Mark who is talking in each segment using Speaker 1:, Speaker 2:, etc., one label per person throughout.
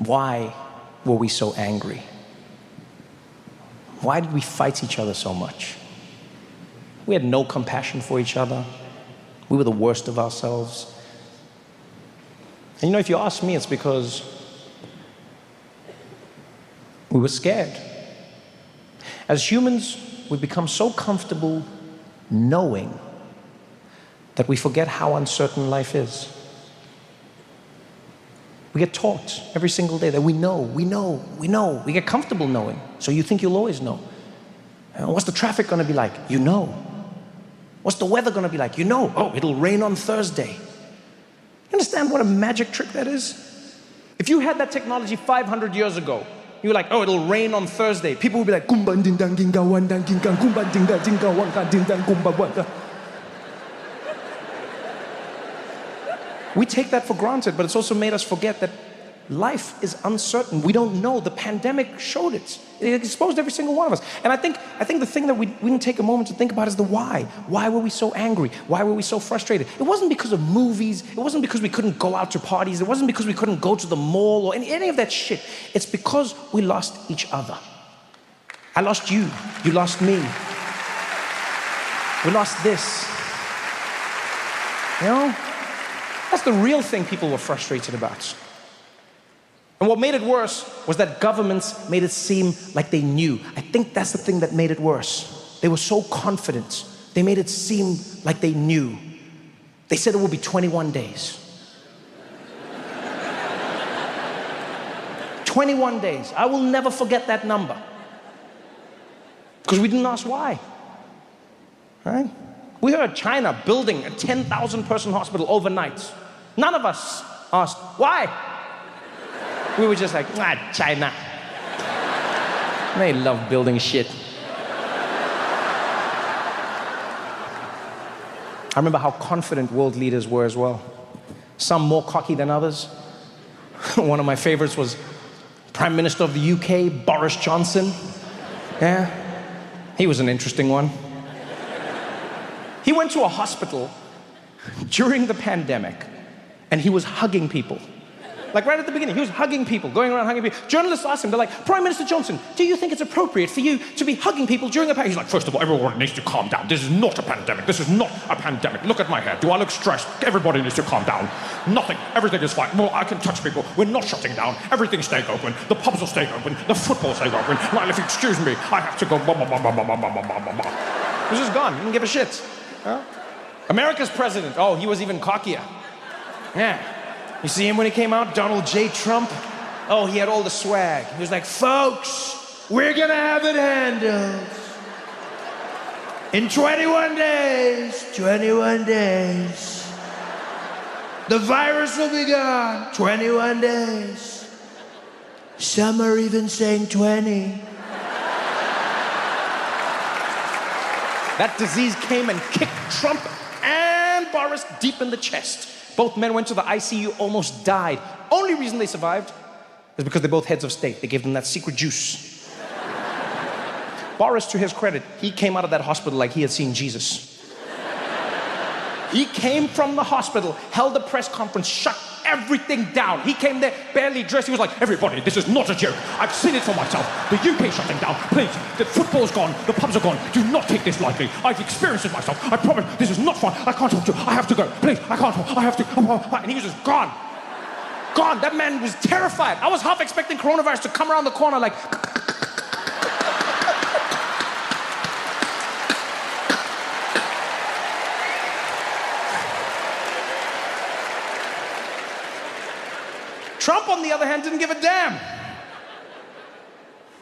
Speaker 1: Why were we so angry? Why did we fight each other so much? We had no compassion for each other. We were the worst of ourselves. And you know, if you ask me, it's because we were scared. As humans, we become so comfortable knowing that we forget how uncertain life is. We get taught every single day that we know. We get comfortable knowing, so you think you'll always know. And what's the traffic going to be like? You know. What's the weather going to be like? You know. Oh, it'll rain on Thursday. You understand what a magic trick that is? If you had that technology 500 years ago, you were like, oh, it'll rain on Thursday. People would be like, "Kumba ding dang ginga wan dang ginga kumba ding dang ginga wan ding dang kumba wan." We take that for granted, but it's also made us forget that life is uncertain. We don't know. The pandemic showed it. It exposed every single one of us. And I think the thing that we didn't take a moment to think about is the why. Why were we so angry? Why were we so frustrated? It wasn't because of movies. It wasn't because we couldn't go out to parties. It wasn't because we couldn't go to the mall or any of that shit. It's because we lost each other. I lost you. You lost me. We lost this. You know? That's the real thing people were frustrated about. And what made it worse was that governments made it seem like they knew. I think that's the thing that made it worse. They were so confident. They made it seem like they knew. They said it would be 21 days. 21 days. I will never forget that number. Because we didn't ask why. Right? We heard China building a 10,000 person hospital overnight. None of us asked, why? We were just like, China. They love building shit. I remember how confident world leaders were as well. Some more cocky than others. One of my favorites was Prime Minister of the UK, Boris Johnson. Yeah, he was an interesting one. He went to a hospital during the pandemic and he was hugging people. Like right at the beginning, he was hugging people, going around hugging people. Journalists asked him, they're like, Prime Minister Johnson, do you think it's appropriate for you to be hugging people during a pandemic? He's like, first of all, everyone needs to calm down. This is not a pandemic. This is not a pandemic. Look at my hair. Do I look stressed? Everybody needs to calm down. Nothing. Everything is fine. Well, I can touch people. We're not shutting down. Everything's staying open. The pubs will stay open. The football's staying open. Well, if you excuse me, I have to go. He was just gone. He didn't give a shit. Huh? America's president. Oh, he was even cockier. Yeah. You see him when he came out? Donald J. Trump. Oh, he had all the swag. He was like, folks, we're gonna have it handled. In 21 days, the virus will be gone. 21 days. Some are even saying 20. That disease came and kicked Trump and Boris deep in the chest. Both men went to the ICU, almost died. Only reason they survived is because they're both heads of state. They gave them that secret juice. Boris, to his credit, he came out of that hospital like he had seen Jesus. He came from the hospital, held a press conference, shut everything down. He came there barely dressed. He was like, everybody, this is not a joke. I've seen it for myself. The UK shutting down. Please, the football's gone. The pubs are gone. Do not take this lightly. I've experienced it myself. I promise, this is not fun. I can't talk to you. I have to go. Please, I can't talk. I have to. And he was just gone. Gone. That man was terrified. I was half expecting coronavirus to come around the corner like... Trump, on the other hand, didn't give a damn.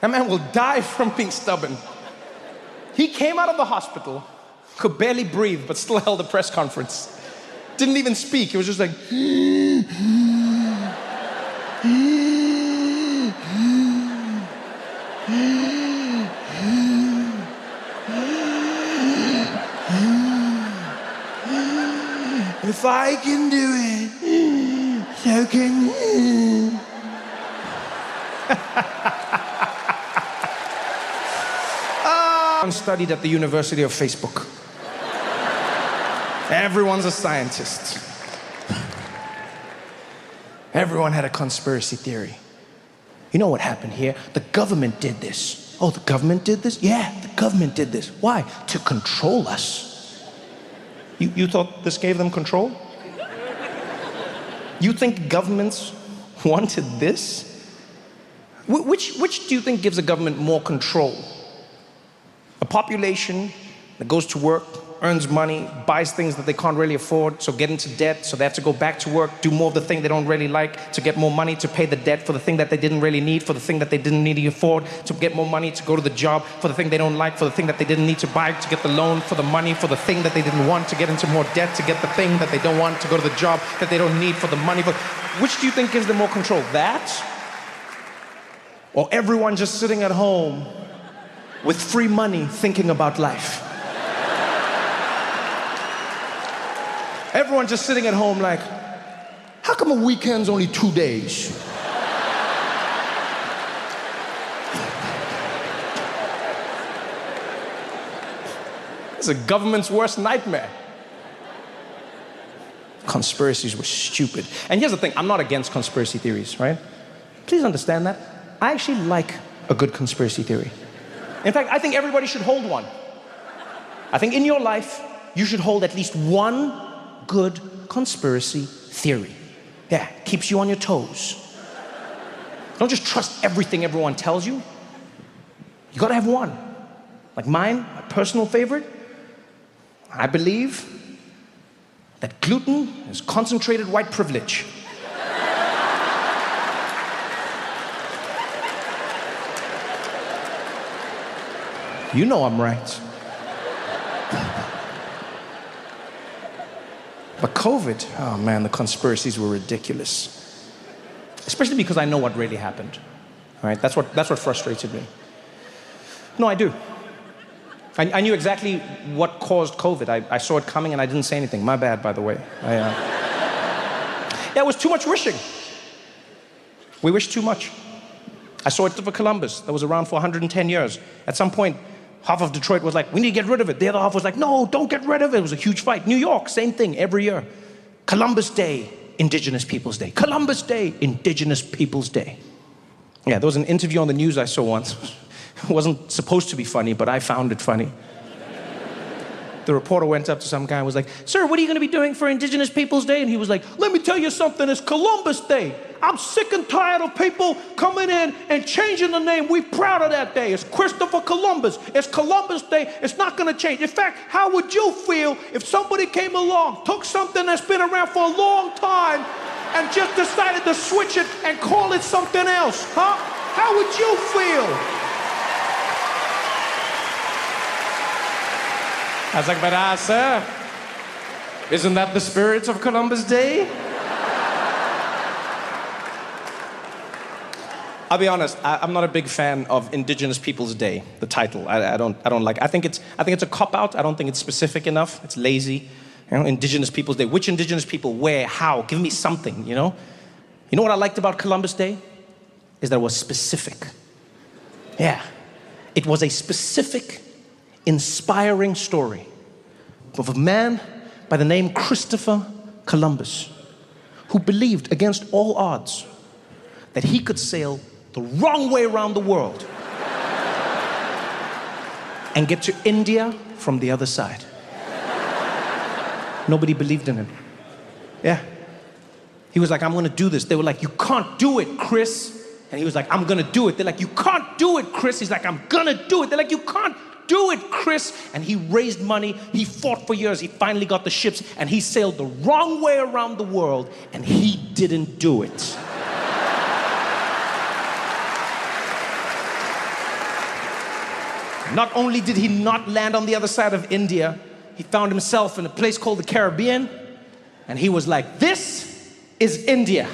Speaker 1: That man will die from being stubborn. He came out of the hospital, could barely breathe, but still held a press conference. Didn't even speak. He was just like... If I can do it, so can you. I studied at the University of Facebook. Everyone's a scientist. Everyone had a conspiracy theory. You know what happened here? The government did this. Oh, the government did this? Yeah, the government did this. Why? To control us. You thought this gave them control? You think governments wanted this? Which do you think gives a government more control? A population that goes to work, earns money, buys things that they can't really afford, so get into debt, so they have to go back to work, do more of the thing they don't really like, to get more money to pay the debt for the thing that they didn't really need, for the thing that they didn't need to afford, to get more money to go to the job, for the thing they don't like, for the thing that they didn't need to buy, to get the loan, for the money, for the thing that they didn't want, to get into more debt, to get the thing that they don't want, to go to the job that they don't need, for the money. Which do you think gives them more control? That? Or everyone just sitting at home with free money thinking about life? Everyone just sitting at home like, how come a weekend's only 2 days? It's a government's worst nightmare. Conspiracies were stupid. And here's the thing, I'm not against conspiracy theories, right? Please understand that. I actually like a good conspiracy theory. In fact, I think everybody should hold one. I think in your life, you should hold at least one good conspiracy theory. Yeah, keeps you on your toes. Don't just trust everything everyone tells you. You gotta have one. Like mine, my personal favorite, I believe that gluten is concentrated white privilege. You know I'm right. But COVID, oh man, the conspiracies were ridiculous. Especially because I know what really happened. All right, that's what frustrated me. No, I do. I knew exactly what caused COVID. I saw it coming and I didn't say anything. My bad, by the way. Yeah, it was too much wishing. We wished too much. I saw it for Columbus. That was around for 110 years. At some point, half of Detroit was like, we need to get rid of it. The other half was like, no, don't get rid of it. It was a huge fight. New York, same thing, every year. Columbus Day, Indigenous Peoples Day. Columbus Day, Indigenous Peoples Day. Yeah, there was an interview on the news I saw once. It wasn't supposed to be funny, but I found it funny. The reporter went up to some guy and was like, sir, what are you going to be doing for Indigenous Peoples Day? And he was like, let me tell you something, it's Columbus Day. I'm sick and tired of people coming in and changing the name. We're proud of that day. It's Christopher Columbus. It's Columbus Day. It's not going to change. In fact, how would you feel if somebody came along, took something that's been around for a long time, and just decided to switch it and call it something else? Huh? How would you feel? I was like, but sir, isn't that the spirit of Columbus Day? I'll be honest, I'm not a big fan of Indigenous Peoples Day, the title. I don't like it. I think it's a cop-out. I don't think it's specific enough. It's lazy. You know, Indigenous Peoples Day. Which Indigenous people? Where? How? Give me something, you know? You know what I liked about Columbus Day? Is that it was specific. Yeah. It was a specific, inspiring story of a man by the name Christopher Columbus, who believed against all odds that he could sail the wrong way around the world and get to India from the other side. Nobody believed in him. Yeah. He was like, I'm gonna do this. They were like, you can't do it, Chris. And he was like, I'm gonna do it. They're like, you can't do it, Chris. He's like, I'm gonna do it. They're like, you can't do it, Chris. And he raised money. He fought for years. He finally got the ships and he sailed the wrong way around the world and he didn't do it. Not only did he not land on the other side of India, he found himself in a place called the Caribbean, and he was like, this is India.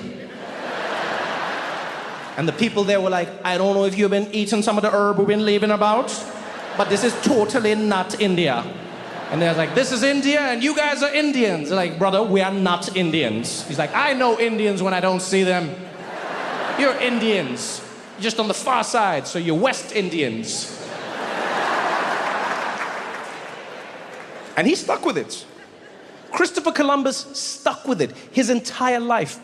Speaker 1: And the people there were like, I don't know if you've been eating some of the herb we've been leaving about, but this is totally not India. And they're like, this is India, and you guys are Indians. They're like, brother, we are not Indians. He's like, I know Indians when I don't see them. You're Indians. You're just on the far side, so you're West Indians. And he stuck with it. Christopher Columbus stuck with it his entire life.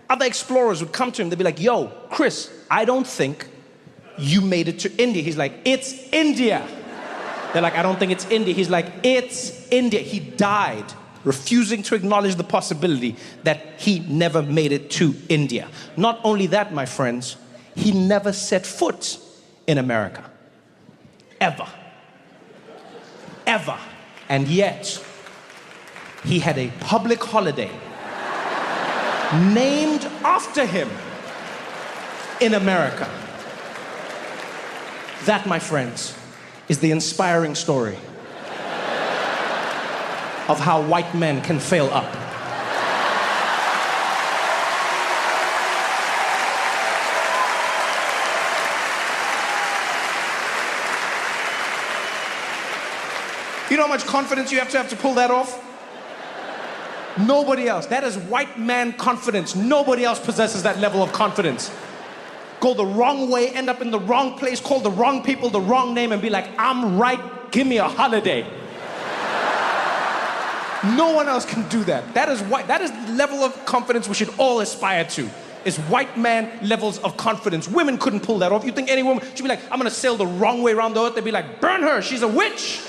Speaker 1: Other explorers would come to him, they'd be like, yo, Chris, I don't think you made it to India. He's like, it's India. They're like, I don't think it's India. He's like, it's India. He died refusing to acknowledge the possibility that he never made it to India. Not only that, my friends, he never set foot in America. Ever. Ever. And yet, he had a public holiday named after him in America. That, my friends, is the inspiring story of how white men can fail up. You know how much confidence you have to pull that off? Nobody else. That is white man confidence. Nobody else possesses that level of confidence. Go the wrong way, end up in the wrong place, call the wrong people the wrong name, and be like, I'm right, give me a holiday. No one else can do that. That is the level of confidence we should all aspire to. Is white man levels of confidence. Women couldn't pull that off. You think any woman should be like, I'm gonna sail the wrong way around the earth? They'd be like, burn her, she's a witch.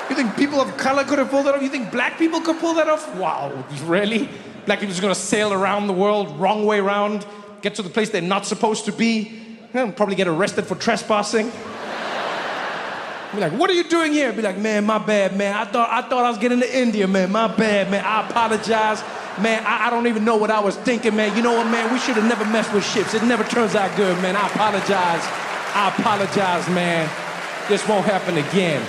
Speaker 1: You think people of color could have pulled that off? You think black people could pull that off? Wow, really? Black people just gonna sail around the world, wrong way around, get to the place they're not supposed to be, probably get arrested for trespassing. Be like, what are you doing here? Be like, man, my bad, man. I thought I was getting to India, man. My bad, man. I apologize. Man, I don't even know what I was thinking, man. You know what, man? We should have never messed with ships. It never turns out good, man. I apologize. I apologize, man. This won't happen again.